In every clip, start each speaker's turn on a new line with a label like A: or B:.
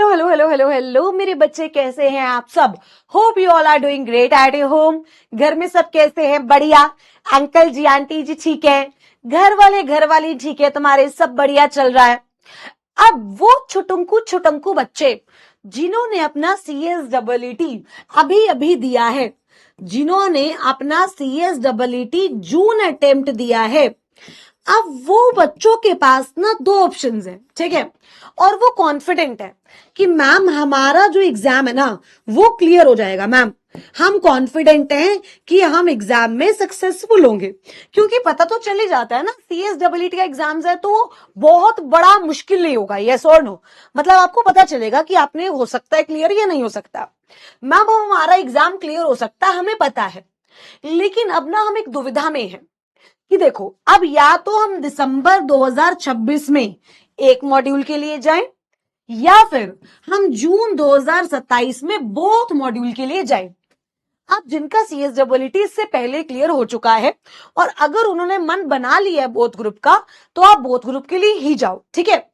A: Hello hello hello hello hello मेरे बच्चे, कैसे हैं आप सब? Hope you all are doing great at your home. घर में सब कैसे हैं? बढ़िया। अंकल जी आंटी जी ठीक है, घर वाले घर वाली ठीक है, तुम्हारे सब बढ़िया चल रहा है। अब वो छुटंकू छुटंकू बच्चे जिन्होंने अपना CSEET अभी अभी दिया है, जिन्होंने अपना CSEET जून अटेम्प्ट दिया है, अब वो बच्चों के पास ना दो ऑप्शंस हैं, ठीक है? और वो कॉन्फिडेंट है कि मैम हमारा जो एग्जाम है ना वो क्लियर हो जाएगा। मैम हम कॉन्फिडेंट हैं कि हम एग्जाम में सक्सेसफुल होंगे, क्योंकि पता तो चल ही जाता है ना CSEET का एग्जाम्स है तो बहुत बड़ा मुश्किल नहीं होगा। यस और नो, मतलब आपको पता चलेगा कि आपने हो सकता है क्लियर या नहीं हो सकता। मैम हमारा एग्जाम क्लियर हो सकता है, हमें पता है, लेकिन अब ना हम एक दुविधा में हैं कि देखो, अब या तो हम दिसंबर 2026 में एक मॉड्यूल के लिए जाएं या फिर हम जून 2027 में बोथ मॉड्यूल के लिए जाएं। अब जिनका CSEET इससे पहले क्लियर हो चुका है और अगर उन्होंने मन बना लिया है बोथ ग्रुप का, तो आप बोथ ग्रुप के लिए ही जाओ, ठीक है?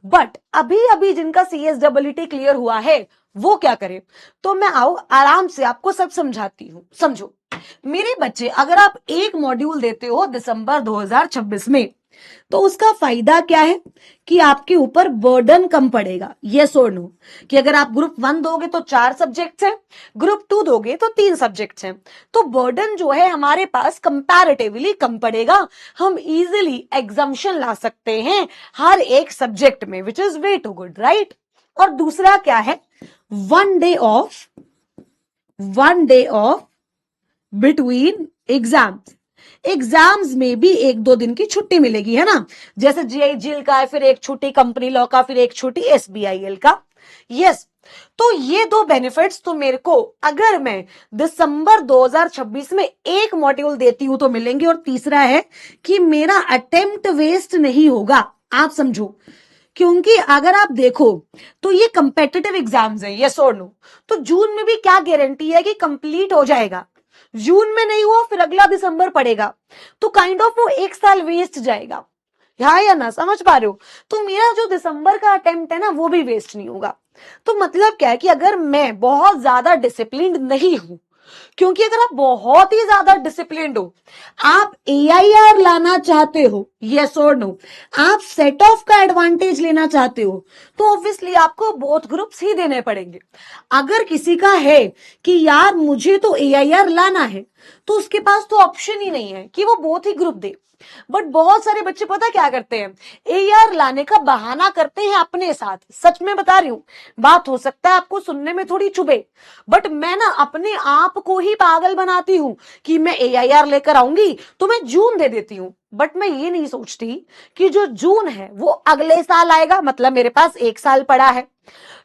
A: बट अभी अभी जिनका CSEET क्लियर हुआ है वो क्या करे? तो मैं आओ आराम से आपको सब समझाती हूं। समझो मेरे बच्चे, अगर आप एक मॉड्यूल देते हो दिसंबर 2026 में, तो उसका फायदा क्या है कि आपके ऊपर बर्डन कम पड़ेगा। यस और नो, कि अगर आप ग्रुप 1 दोगे तो 4 सब्जेक्ट्स हैं, ग्रुप 2 दोगे तो 3 सब्जेक्ट्स हैं, तो बर्डन जो है हमारे पास कंपैरेटिवली कम पड़ेगा। हम इजीली एग्जम्पशन ला सकते हैं हर एक सब्जेक्ट में, which is way too good, right? और दूसरा क्या है? One day off between exams में भी 1-2 दिन की छुट्टी मिलेगी, है ना? जैसे GI जील का है, फिर एक छुट्टी कंपनी लॉ का, फिर एक छुट्टी SBIL का। यस, तो ये दो बेनिफिट्स तो मेरे को अगर मैं दिसंबर 2026 में एक मॉड्यूल देती हूं तो मिलेंगे। और तीसरा है कि मेरा अटेम्प्ट वेस्ट नहीं होगा। आप समझो, क्योंकि अगर आप देखो तो ये कंपेटिटिव एग्जाम्स हैं, यस और नो, तो जून में भी क्या गारंटी है कि कंप्लीट हो जाएगा? जून में नहीं हुआ फिर अगला दिसंबर पड़ेगा, तो काइंड ऑफ वो एक साल वेस्ट जाएगा। हाँ या ना, समझ पा रहे हो? तो मेरा जो दिसंबर का अटेम्प्ट है ना वो भी वेस्ट नहीं होगा। तो मतलब क्या है कि अगर मैं बहुत ज्यादा डिसिप्लिन्ड नहीं हूं, क्योंकि अगर आप बहुत ही ज्यादा डिसिप्लिन्ड हो, आप AIR लाना चाहते हो, यस और नो, आप सेट ऑफ का एडवांटेज लेना चाहते हो, तो ऑब्वियसली आपको बोथ ग्रुप्स ही देने पड़ेंगे। अगर किसी का है कि यार मुझे तो AIR लाना है, तो उसके पास तो ऑप्शन ही नहीं है कि वो both he group they. But बहुत सारे बच्चे पता क्या करते हैं, AR लाने का बहाना करते हैं अपने साथ। सच में बता रही हूं, बात हो सकता है आपको सुनने में थोड़ी चुभे, बट मैं ना अपने आप को ही पागल बनाती हूं कि मैं AIR लेकर आऊंगी तो मैं जून दे देती हूं। बट मैं ये नहीं सोचती कि जो जून है वो अगले साल आएगा, मतलब मेरे पास 1 साल पड़ा है।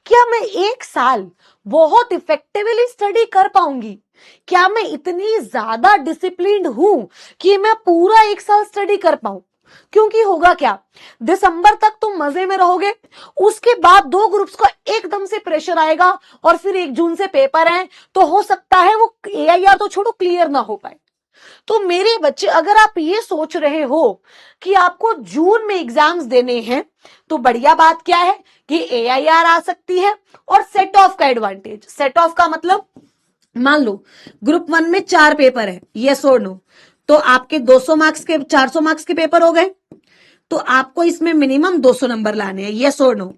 A: क्या मैं 1 साल बहुत इफेक्टिवली स्टडी कर पाऊंगी? क्या मैं इतनी ज्यादा डिसिप्लिन्ड हूं कि मैं पूरा 1 साल स्टडी कर पाऊं? क्योंकि होगा क्या, दिसंबर तक तुम मजे में रहोगे, उसके बाद 2 ग्रुप्स का एकदम से प्रेशर आएगा और फिर 1 जून से पेपर है, तो हो सकता है वो AIR तो छोड़ो क्लियर ना हो पाए। तो मेरे बच्चे, अगर आप ये सोच रहे हो कि आपको जून में एग्जाम्स देने हैं, तो बढ़िया बात क्या है कि AIR आ सकती है और सेट ऑफ का एडवांटेज। सेट ऑफ का मतलब, मान लो ग्रुप 1 में 4 पेपर है, यस और नो, तो आपके 200 मार्क्स के 400 मार्क्स के पेपर हो गए, तो आपको इसमें मिनिमम 200 नंबर लाने हैं, यस और नो।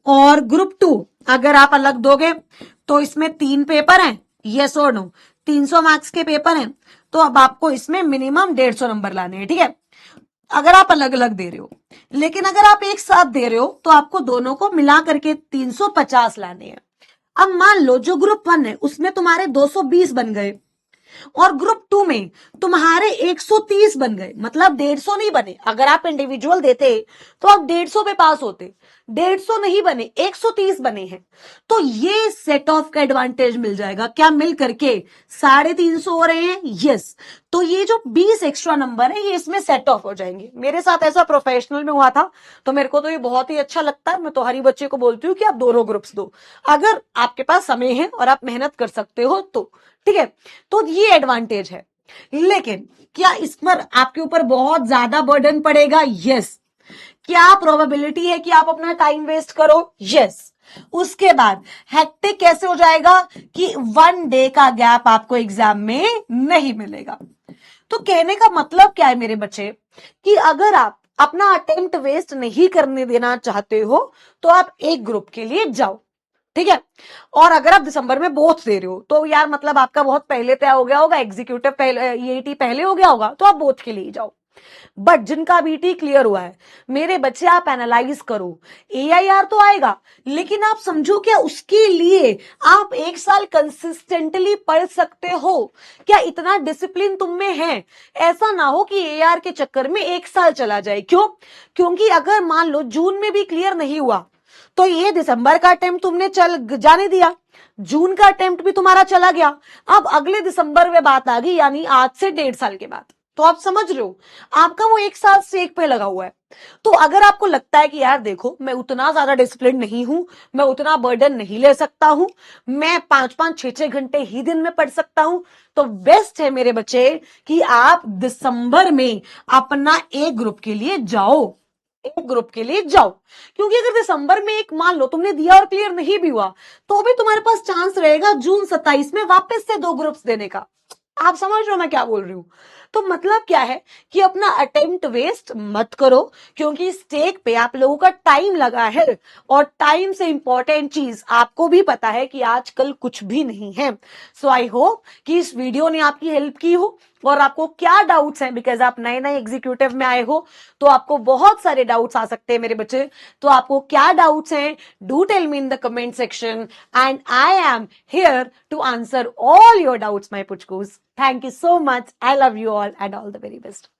A: और ग्रुप 2 अगर आप अलग दोगे तो इसमें 3 पेपर हैं, यस और नो, 300 मार्क्स के पेपर हैं, तो अब आपको इसमें मिनिमम 150 नंबर लाने हैं, ठीक है? अगर आप अलग अलग दे रहे हो, लेकिन अगर आप एक साथ दे रहे हो तो आपको दोनों को मिला करके 350 लाने हैं। अब मान लो जो ग्रुप 1 है उसमें तुम्हारे 220 बन गए और ग्रुप 2 में तुम्हारे 130 बन गए, मतलब 150 नहीं बने। अगर आप इंडिविजुअल देते तो आप 150 पे पास होते, 150 नहीं बने, 130 बने हैं, तो ये सेट ऑफ का एडवांटेज मिल जाएगा। क्या मिल करके 350 हो रहे हैं? यस, तो ये जो 20 एक्स्ट्रा नंबर है ये इसमें सेट ऑफ हो जाएंगे। मेरे साथ ऐसा प्रोफेशनल में हुआ था, तो मेरे को तो ये बहुत ही अच्छा लगता है। मैं तो हर बच्चे को बोलती हूँ कि आप दोनों ग्रुप्स दो, अगर आपके पास समय है और आप मेहनत कर सकते हो तो, ठीक है? तो ये एडवांटेज है। लेकिन क्या इस पर आपके ऊपर बहुत ज्यादा बर्डन पड़ेगा? यस। क्या प्रोबेबिलिटी है कि आप अपना टाइम वेस्ट करो? यस। उसके बाद हेक्टिक कैसे हो जाएगा कि 1 डे का गैप आपको एग्जाम में नहीं मिलेगा। तो कहने का मतलब क्या है मेरे बच्चे कि अगर आप अपना अटेम्प्ट वेस्ट नहीं करने देना चाहते हो तो आप एक ग्रुप के लिए जाओ, ठीक है। और अगर आप दिसंबर में बोथ दे रहे हो तो यार मतलब आपका बहुत पहले तय हो गया होगा, एग्जीक्यूटिव पहले, ईएटी पहले हो गया होगा, तो आप बोथ के लिए जाओ। बट जिनका बीटी क्लियर हुआ है मेरे बच्चे, आप एनालाइज करो, एआईआर तो आएगा लेकिन आप समझो क्या उसके लिए आप 1 साल कंसिस्टेंटली पढ़ सकते हो? क्या इतना डिसिप्लिन तुम में है? ऐसा ना हो कि एआर के चक्कर में 1 साल चला जाए। क्यों? क्योंकि अगर मान लो जून में भी क्लियर नहीं हुआ तो ये दिसंबर का अटेम्प्ट तुमने चल जाने दिया, जून का अटेम्प्ट भी तुम्हारा चला गया, अब अगले दिसंबर में बात आ गई, यानी आज से 1.5 साल के बाद। तो आप समझ रहे हो आपका वो 1 साल से एक पे लगा हुआ है। तो अगर आपको लगता है कि यार देखो मैं उतना ज्यादा डिसिप्लिन नहीं हूं, मैं उतना बर्डन नहीं ले सकता हूं, मैं 5-5 6-6 घंटे ही दिन में पढ़ सकता हूं, तो बेस्ट है मेरे बच्चे कि आप दिसंबर में अपना एक ग्रुप के लिए जाओ, एक ग्रुप के लिए जाओ। क्योंकि अगर दिसंबर में एक मान लो तुमने दिया और क्लियर नहीं भी हुआ तो भी तुम्हारे पास चांस रहेगा जून 27 में वापस से 2 ग्रुप्स देने का। आप समझ रहे हो मैं क्या बोल रही हूं? तो मतलब क्या है कि अपना अटेम्प्ट वेस्ट मत करो, क्योंकि स्टेक पे आप लोगों का टाइम लगा है और टाइम से इंपॉर्टेंट चीज आपको भी पता है कि आजकल कुछ भी नहीं है। सो आई होप कि इस वीडियो ने आपकी हेल्प की हो। और आपको क्या डाउट्स हैं, बिकॉज आप नए नए एग्जीक्यूटिव में आए हो तो आपको बहुत सारे डाउट्स आ सकते हैं मेरे बच्चे। तो आपको क्या डाउट्स हैं, do tell me in the comment section and I am here to answer all your doubts, my puchkus. Thank you so much. I love you all and all the very best.